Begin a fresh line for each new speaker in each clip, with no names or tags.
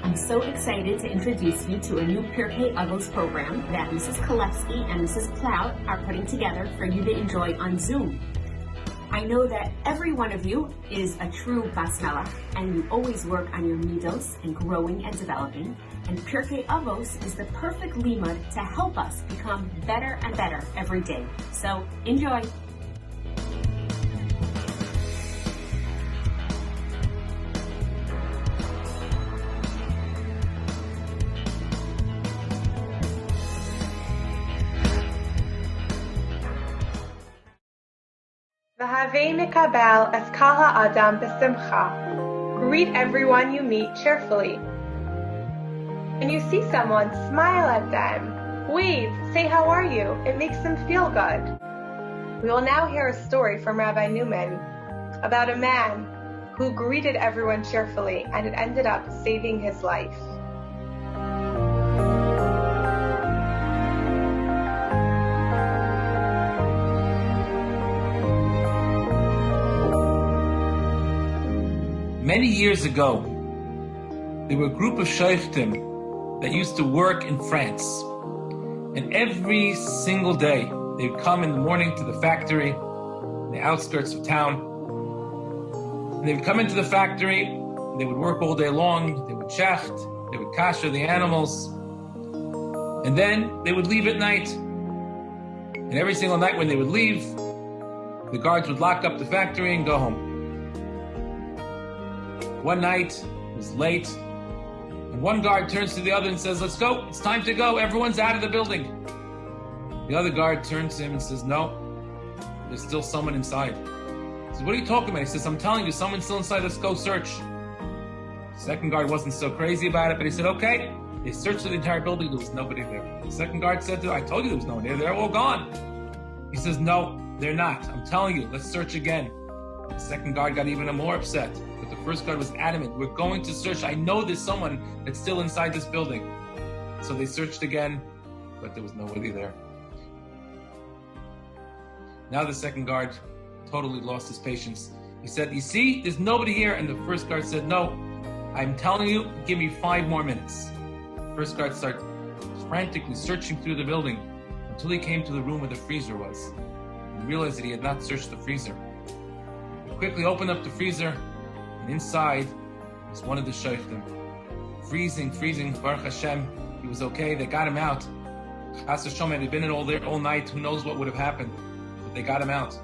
I'm so excited to introduce you to a new Pirkei Avos program that Mrs. Kolevsky and Mrs. Plout are putting together for you to enjoy on Zoom. I know that every one of you is a true Bas Melech, and you always work on your midos and growing and developing, and Pirkei Avos is the perfect limud to help us become better and better every day. So enjoy!
V'havei mikabel es kol ha'adam b'simcha. Greet everyone you meet cheerfully. When you see someone, smile at them. Wave, say how are you. It makes them feel good. We will now hear a story from Rabbi Newman about a man who greeted everyone cheerfully, and it ended up saving his life.
Many years ago, there were a group of shaykhtim that used to work in France. And every single day, they would come in the morning to the factory, in the outskirts of town. And they would come into the factory, they would work all day long, they would shecht, they would kasher the animals, and then they would leave at night. And every single night when they would leave, the guards would lock up the factory and go home. One night, it was late, and one guard turns to the other and says, "Let's go, it's time to go, everyone's out of the building." The other guard turns to him and says, "No, there's still someone inside." He says, "What are you talking about?" He says, "I'm telling you, someone's still inside, let's go search." The second guard wasn't so crazy about it, but he said, "Okay." They searched the entire building, there was nobody there. The second guard said to him, "I told you there was no one there, they're all gone." He says, "No, they're not, I'm telling you, let's search again." The second guard got even more upset, but the first guard was adamant, "We're going to search. I know there's someone that's still inside this building." So they searched again, but there was nobody there. Now the second guard totally lost his patience. He said, "You see, there's nobody here." And the first guard said, "No, I'm telling you, give me 5 more minutes." The first guard started frantically searching through the building until he came to the room where the freezer was. He realized that he had not searched the freezer. He quickly opened up the freezer, and inside was one of the shaykhtim. Freezing, Baruch Hashem, he was okay, they got him out. Chas Hashem, had he been in all night, who knows what would have happened, but they got him out.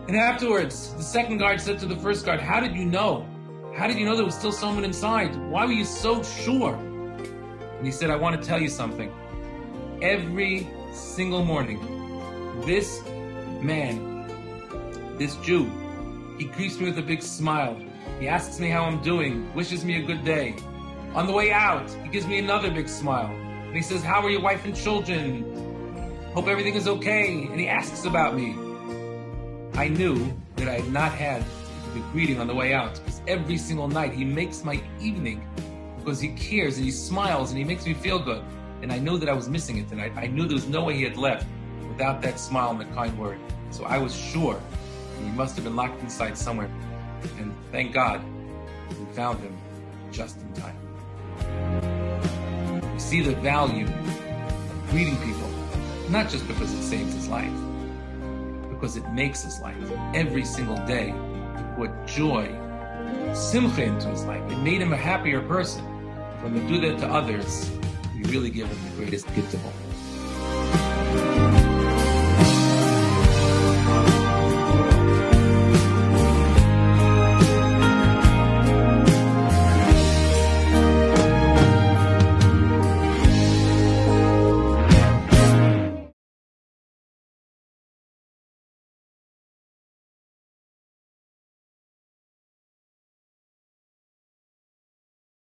And afterwards, the second guard said to the first guard, "How did you know? How did you know there was still someone inside? Why were you so sure?" And he said, "I want to tell you something. Every single morning, this man, this Jew, he greets me with a big smile. He asks me how I'm doing, wishes me a good day. On the way out, he gives me another big smile. And he says, 'How are your wife and children? Hope everything is okay.' And he asks about me." I knew that I had not had the greeting on the way out, because every single night he makes my evening, because he cares and he smiles and he makes me feel good. And I knew that I was missing it tonight. I knew there was no way he had left without that smile and the kind word. So I was sure he must have been locked inside somewhere. And thank God we found him just in time. You see the value of greeting people, not just because it saves his life, because it makes his life. Every single day, it brought joy, simcha into his life. It made him a happier person. When we do that to others, we really give him the greatest gift of all.